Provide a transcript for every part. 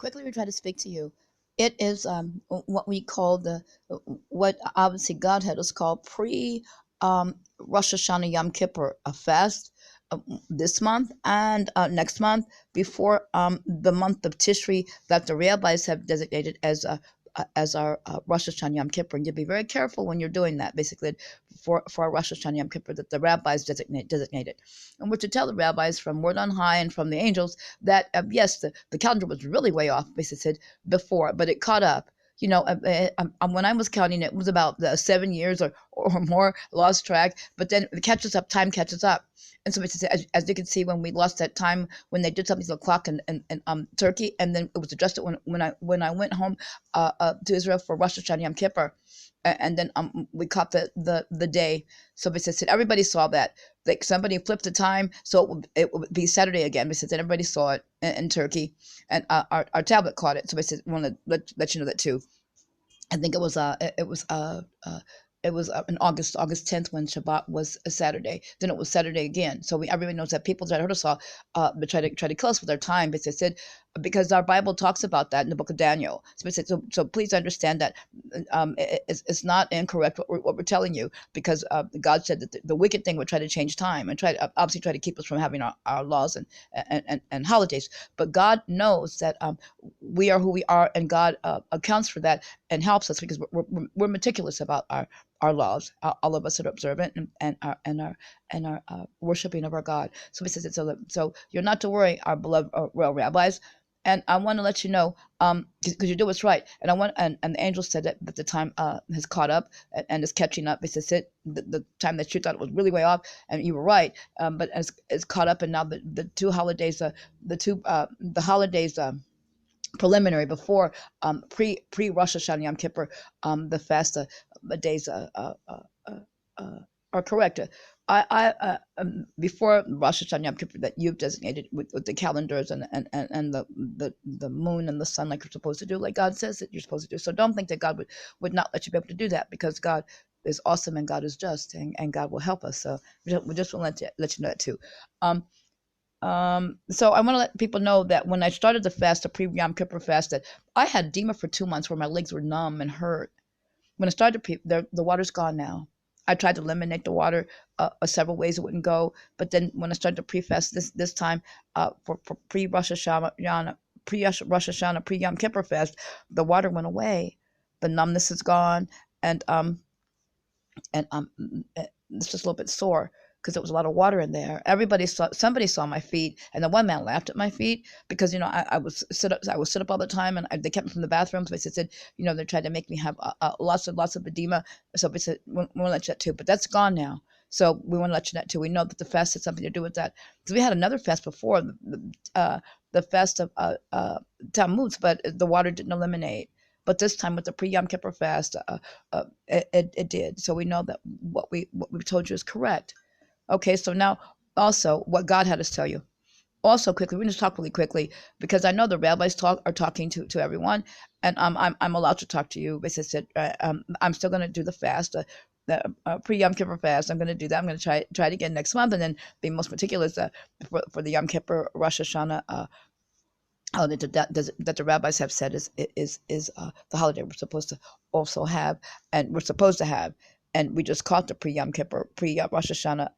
quickly we try to speak to you. It is what we call what obviously God had us call pre Rosh Hashanah Yom Kippur, a fast uh, this month and next month before the month of Tishri that the rabbis have designated as our Rosh Hashanah Yom Kippur. And you be very careful when you're doing that, basically, for our Rosh Hashanah Yom Kippur, that the rabbis designated. And we're to tell the rabbis from word on high and from the angels that, yes, the calendar was really way off, basically said before, but it caught up. When I was counting, it was about 7 years or more, lost track. But then it catches up, time catches up. And so as you can see, when we lost that time, when they did something to the clock in Turkey, and then it was adjusted when I went home to Israel for Rosh Hashanah Yom Kippur, and then we caught the day. So basically said everybody saw that. Like somebody flipped the time, so it would be Saturday again. Because everybody saw it in Turkey, and our tablet caught it. So I said, want to let you know that too. I think it was in August 10th, when Shabbat was a Saturday. Then it was Saturday again. So everybody knows that people try to hurt us all, but try to kill us with their time. But they said, because our Bible talks about that in the book of Daniel. So it said, so please understand that it's not incorrect what we're telling you, because God said that the wicked thing would try to change time and obviously try to keep us from having our laws and holidays. But God knows that we are who we are, and God accounts for that and helps us, because we're meticulous about our laws. All of us are observant and our worshiping of our God. So he says it, so you're not to worry, our beloved royal rabbis. And I want to let you know, because you do what's right. And the angel said that the time has caught up and is catching up. He says the time that you thought it was really way off, and you were right. But it's caught up, and now the two holidays, the holidays. Preliminary before pre Rosh Hashanah Yom Kippur, the fast days are correct. Before Rosh Hashanah Yom Kippur, that you've designated with the calendars and the moon and the sun, like you're supposed to do, like God says that you're supposed to do. So don't think that God would not let you be able to do that, because God is awesome and God is just, and God will help us. So we just want to let you know that too. So I want to let people know that when I started the fast, the pre-Yom Kippur fast, that I had edema for 2 months where my legs were numb and hurt. When I started the water's gone now. I tried to eliminate the water several ways, it wouldn't go. But then when I started the pre-fast this time, for pre-Rosh Hashanah, pre-Yom Kippur fast, the water went away, the numbness is gone, and it's just a little bit sore, because there was a lot of water in there. Somebody saw my feet, and the one man laughed at my feet, because I would sit up all the time, and they kept me from the bathrooms. But they said, they tried to make me have lots of edema. So we said, we want to let you that too, but that's gone now. So we want to let you that too. We know that the fast had something to do with that, because we had another fast before, the fast of Tammuz, but the water didn't eliminate. But this time with the pre-Yom Kippur fast, it did. So we know that what we told you is correct. Okay, so now also what God had us tell you. Also, quickly, we're going to talk really quickly, because I know the rabbis are talking to everyone, and I'm allowed to talk to you. But I said, I'm still going to do the fast, the pre-Yom Kippur fast. I'm going to do that. I'm going to try it again next month, and then be most meticulous for the Yom Kippur Rosh Hashanah. That the rabbis have said is the holiday we're supposed to also have, and we're supposed to have, and we just caught the pre-Yom Kippur, pre-Rosh Hashanah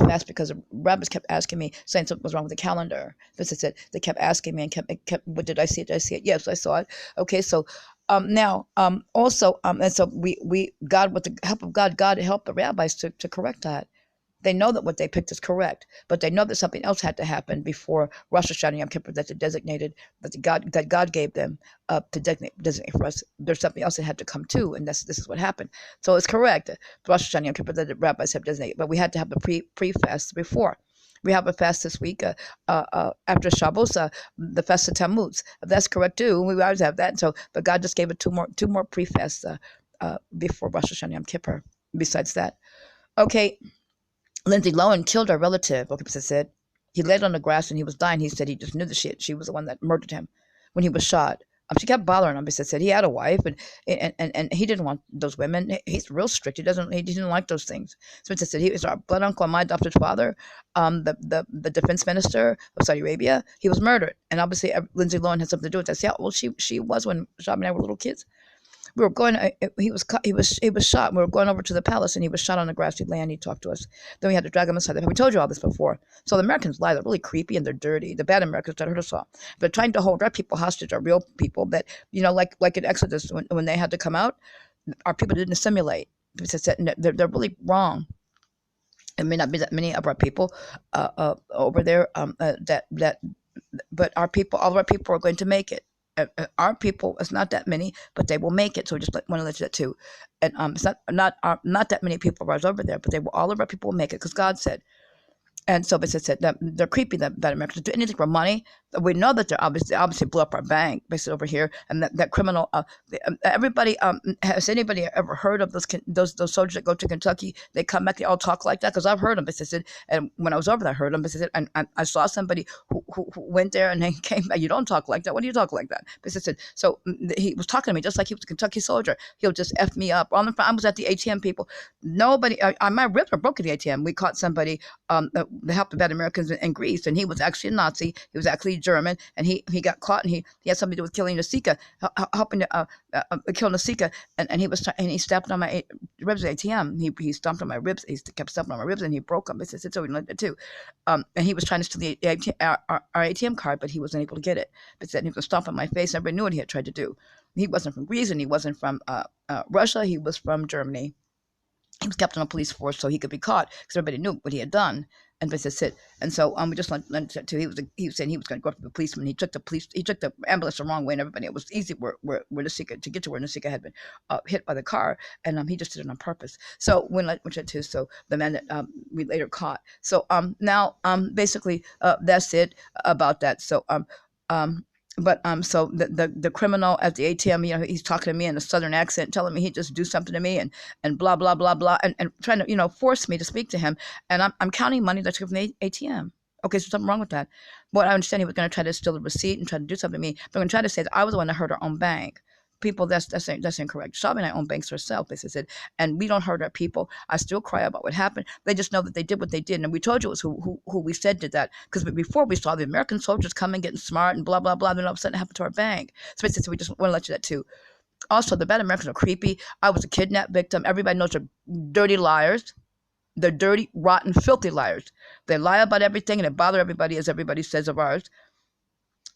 fast, because the rabbis kept asking me, saying something was wrong with the calendar. This is it. They kept asking me and kept. What did I see it? Did I see it? Yes, I saw it. Okay, so now also and so we God, with the help of God helped the rabbis to correct that. They know that what they picked is correct, but they know that something else had to happen before Rosh Hashanah Yom Kippur, that they designated, that God gave them to designate for us. There's something else that had to come too, and this is what happened. So it's correct, Rosh Hashanah Yom Kippur, that the rabbis have designated, but we had to have the pre-fast before. We have a fast this week after Shabbos, the fast of Tammuz. That's correct too. We always have that. So, but God just gave it two more pre-fasts before Rosh Hashanah Yom Kippur. Besides that, okay. Lindsay Lohan killed her relative, Wilkinson said. He laid on the grass and he was dying. He said he just knew that she was the one that murdered him when he was shot. She kept bothering him because said he had a wife, and he didn't want those women. He's real strict. He didn't like those things. So it said he was our blood uncle and my adopted father, the defense minister of Saudi Arabia. He was murdered, and obviously Lindsay Lohan had something to do with that. See how old she was when Shabby and I were little kids. We were going. He was shot. We were going over to the palace, and he was shot on the grassy land. He talked to us. Then we had to drag him aside. We told you all this before. So the Americans lie. They're really creepy and they're dirty. The bad Americans that hurt us all. But trying to hold our people hostage are real people that like in Exodus when they had to come out, our people didn't assimilate. They're really wrong. It may not be that many of our people over there but our people, all of our people are going to make it. Our people, it's not that many, but they will make it. So we just want to let you that too. And it's not that many people of ours over there, but all of our people will make it because God said. And so they said that they're creepy, that Americans do anything for money. We know that they obviously blew up our bank, basically over here, and that criminal. Everybody, has anybody ever heard of those soldiers that go to Kentucky? They come back, they all talk like that because I've heard them. They said, and when I was over there, I heard them. They said, and I saw somebody who went there and they came back. You don't talk like that. What do you talk like that? They said, so he was talking to me just like he was a Kentucky soldier. He'll just f me up. I was at the ATM, people. Nobody, my ribs were broken at the ATM. We caught somebody. The help the bad Americans in Greece, and he was actually a Nazi. He was actually German, and he got caught, and he had something to do with killing Nasika, helping to kill Nasika, and he stepped on my ribs at ATM. He stomped on my ribs. He kept stomping on my ribs, and he broke them. I said, so we like that too. And he was trying to steal our ATM card, but he wasn't able to get it. But he was going to stomp on my face. Everybody knew what he had tried to do. He wasn't from Greece, and he wasn't from Russia. He was from Germany. He was kept on a police force so he could be caught because everybody knew what he had done. And they said, and so we just learned to. He was saying he was going to go up to the policeman. He took the ambulance the wrong way, and everybody. It was easy where Nasika to get to where Nasika had been hit by the car, and he just did it on purpose. So so the man that we later caught. So now basically that's it about that. So so the criminal at the ATM, he's talking to me in a southern accent, telling me he'd just do something to me and blah blah blah blah, and trying to force me to speak to him, and I'm counting money that's from the ATM. Okay, so something wrong with that. But I understand he was going to try to steal the receipt and try to do something to me. But I'm going to try to say that I was the one that hurt our own bank. People, that's incorrect. Shabby and I own banks ourselves, they said, and we don't hurt our people. I still cry about what happened. They just know that they did what they did, and we told you it was who we said did that. Because before we saw the American soldiers coming, getting smart, and blah blah blah, then all of a sudden it happened to our bank. So we just want to let you that too. Also, the bad Americans are creepy. I was a kidnapped victim. Everybody knows they're dirty liars. They're dirty, rotten, filthy liars. They lie about everything and they bother everybody, as everybody says of ours.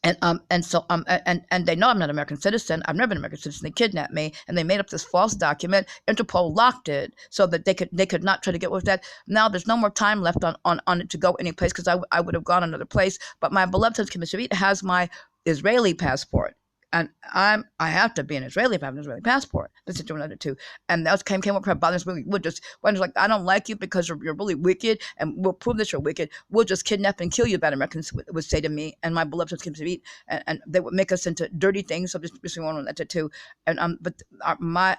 And they know I'm not an American citizen. I've never been an American citizen. They kidnapped me and they made up this false document. Interpol locked it so that they could not try to get with that. Now there's no more time left on it to go any place because I would have gone another place. But my beloved husband has my Israeli passport. And I have to be an Israeli if I have an Israeli passport. This is doing another too. And that came up with her bothers me. Would just when like, I don't like you because you're really wicked, and we'll prove that you're wicked. We'll just kidnap and kill you. Bad Americans would say to me, and my beloved husband, and they would make us into dirty things. So just want to let that too. And but my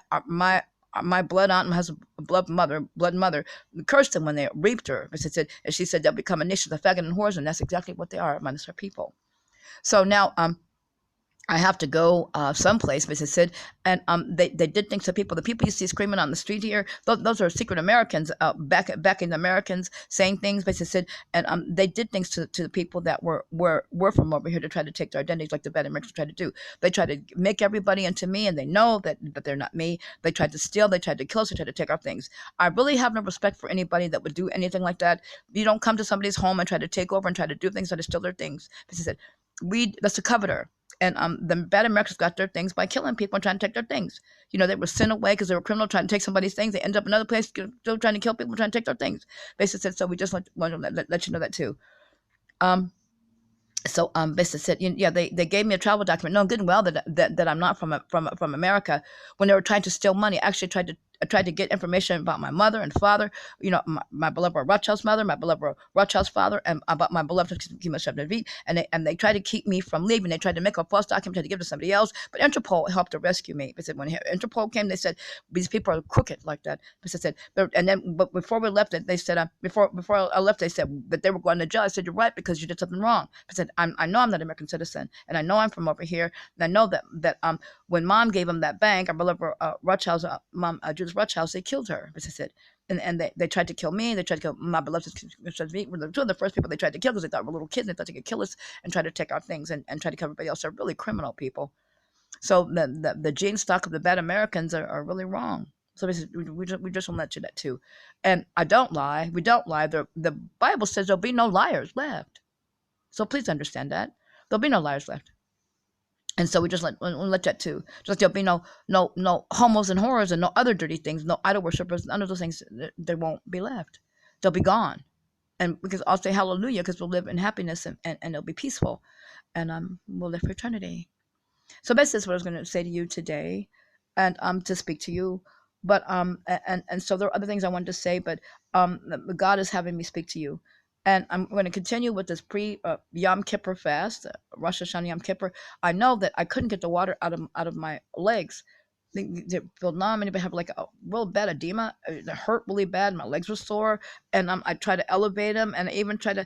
blood aunt has a blood mother cursed them when they raped her. And she said they'll become a nation of faggot and whores, and that's exactly what they are, minus our people. So now I have to go someplace, Mrs. Sid, and they did things to people. The people you see screaming on the street here, those are secret Americans, backing the Americans, saying things, Mrs. Sid, and they did things to the people that were from over here to try to take their identities, like the bad Americans tried to do. They tried to make everybody into me, and they know that they're not me. They tried to steal, they tried to kill us, they tried to take our things. I really have no respect for anybody that would do anything like that. You don't come to somebody's home and try to take over and try to do things, try to steal their things. Mrs. Sid, that's a coveter. And the bad Americans got their things by killing people and trying to take their things. They were sent away because they were criminal, trying to take somebody's things. They ended up in another place, still trying to kill people, trying to take their things. Basically said, so we just want to let you know that too. Basically said, they gave me a travel document, knowing good and well that I'm not from America. When they were trying to steal money, actually tried to tried to get information about my mother and father, my beloved Rothschild's mother, my beloved Rothschild's father, and about my beloved shabby, and they tried to keep me from leaving. They tried to make a false document, tried to give it to somebody else, but Interpol helped to rescue me. They said when Interpol came, they said these people are crooked like that. But they said, but before we left, they said before I left, they said that they were going to jail. I said, you're right, because you did something wrong. I said, I know I'm not an American citizen, and I know I'm from over here, and I know that when Mom gave him that bank, our beloved Rothschild's mom, Judith Rothschild, they killed her. As I said, and they tried to kill me. They tried to kill my beloved. Were two of the first people they tried to kill because they thought we were little kids. They thought they could kill us and try to take our things and try to kill everybody else. They're really criminal people. So the gene stock of the bad Americans are really wrong. So we just won't let you that too. And I don't lie. We don't lie. The Bible says there'll be no liars left. So please understand that there'll be no liars left. And so we just we'll let that too. Just like there'll be no homos and whores and no other dirty things, no idol worshippers, none of those things. They won't be left. They'll be gone. And because I'll say hallelujah, because we'll live in happiness and it'll be peaceful, and we'll live for eternity. So basically, that's what I was going to say to you today, and to speak to you. But and so there are other things I wanted to say, but God is having me speak to you, and I'm going to continue with this pre Yom Kippur fast, Rosh Hashanah Yom Kippur. I know that I couldn't get the water out of my legs. They feel numb. Anybody have like a real bad edema? It hurt really bad. My legs were sore, and I tried to elevate them, and I even tried to.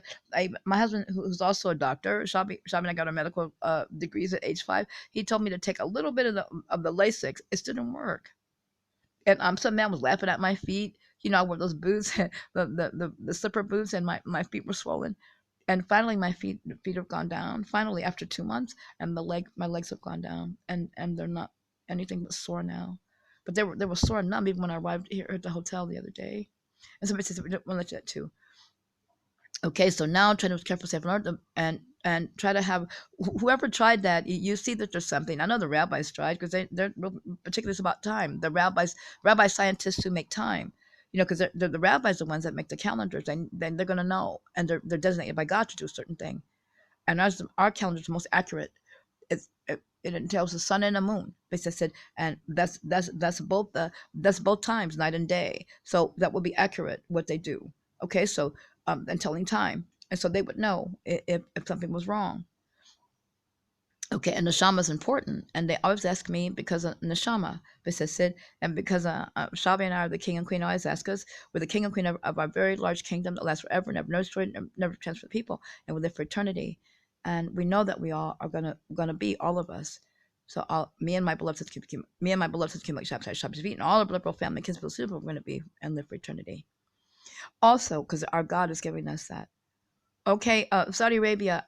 My husband, who's also a doctor, Shabby, and I got our medical degrees at age 5. He told me to take a little bit of the Lasix. It didn't work, and some man was laughing at my feet. I wore those boots, the slipper boots, and my feet were swollen. And finally, my feet have gone down. Finally, after 2 months, and my legs have gone down, and they're not anything but sore now. But they were sore and numb even when I arrived here at the hotel the other day. And somebody says, we don't want to let you that too. Okay, so now try to be careful, safe, and try to have whoever tried that. You see that there's something. I know the rabbis tried because they're particularly about time. The rabbi scientists who make time. Because the rabbis are the ones that make the calendars. They're going to know, and they're designated by God to do a certain thing. And our calendar is the most accurate. It entails the sun and the moon. Basically said, and that's both times, night and day. So that will be accurate what they do. Okay, so and telling time, and so they would know if something was wrong. Okay, and neshama is important, and they always ask me because of neshama. Sid, and because Shabby and I are the king and queen. Always ask us. We're the king and queen of our very large kingdom that lasts forever, never destroyed, never transferred people, and we live for eternity. And we know that we all are gonna be all of us. So me and my beloved shabtai, shabby, and all of our beloved family, kinsproples, we're going to be and live for eternity. Also, because our God is giving us that. Okay, Saudi Arabia,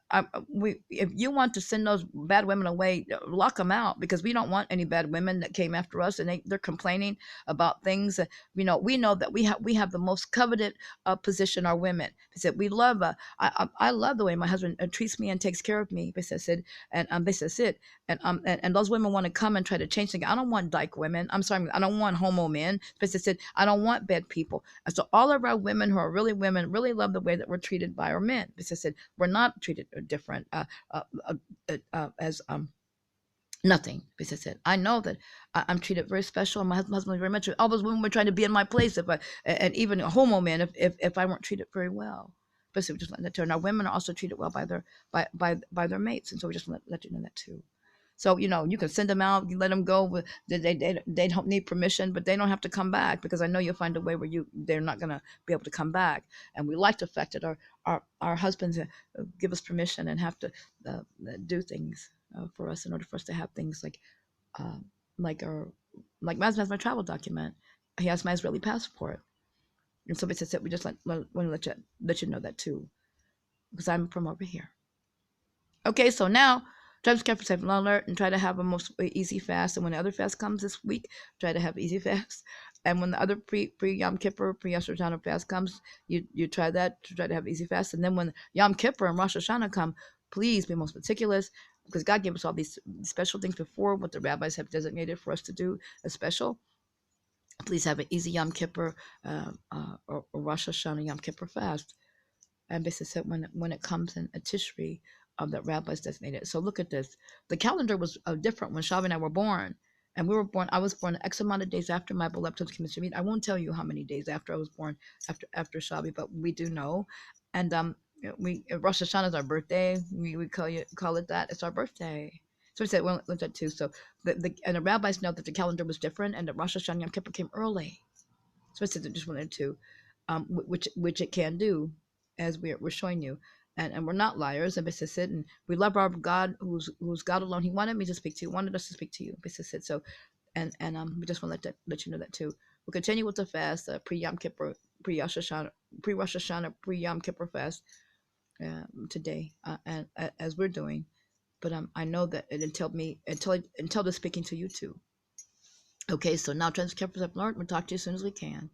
if you want to send those bad women away, lock them out, because we don't want any bad women that came after us, and they're complaining about things. We know that we have the most coveted position. Our women, they said, we love. I love the way my husband treats me and takes care of me. They said, and those women want to come and try to change things. I don't want dyke women. I'm sorry, I don't want homo men. They said, I don't want bad people. And so all of our women who are really women really love the way that we're treated by our men. Because I said we're not treated different as nothing. Because I said I know that I'm treated very special, and my husband very much. All those women were trying to be in my place, and even a homo man, if I weren't treated very well. But so we just let that turn. Our women are also treated well by their mates, and so we just let you know that too. So you can send them out, you let them go. They don't need permission, but they don't have to come back, because I know you'll find a way where they're not going to be able to come back. And we like the fact that our husbands give us permission and have to do things for us in order for us to have things like Maz has my travel document. He has my Israeli passport, and so we said we just want to let you know that too, because I'm from over here. Okay, so now try to careful, safe, and alert, and try to have a most easy fast. And when the other fast comes this week, try to have easy fast. And when the other pre Yom Kippur, pre Rosh Hashanah fast comes, you try that to try to have easy fast. And then when Yom Kippur and Rosh Hashanah come, please be most meticulous, because God gave us all these special things before, what the rabbis have designated for us to do as special. Please have an easy Yom Kippur or Rosh Hashanah Yom Kippur fast. And basically said when it comes in a Tishri, that rabbis designated. So look at this. The calendar was different when Shabby and I were born, and we were born. I was born X amount of days after my beloved husband came to meet. I won't tell you how many days after I was born, after Shabby, but we do know. And we Rosh Hashanah is our birthday. We call it that. It's our birthday. So we said, well, looked at too. So and the rabbis know that the calendar was different, and that Rosh Hashanah Yom Kippur came early. So I said, I just wanted to, which it can do, as we're showing you, and we're not liars. And Bissa said, and we love our God, who's God alone. He wanted me to speak to you, wanted us to speak to you. Bissa said so, and we just want to let you know that too. We'll continue with the fast, pre Yom Kippur, pre Rosh Hashanah, pre Yom Kippur fast today, and as we're doing. But I know that it until they're speaking to you too. Okay, so now transcriptors have learned. We'll talk to you as soon as we can.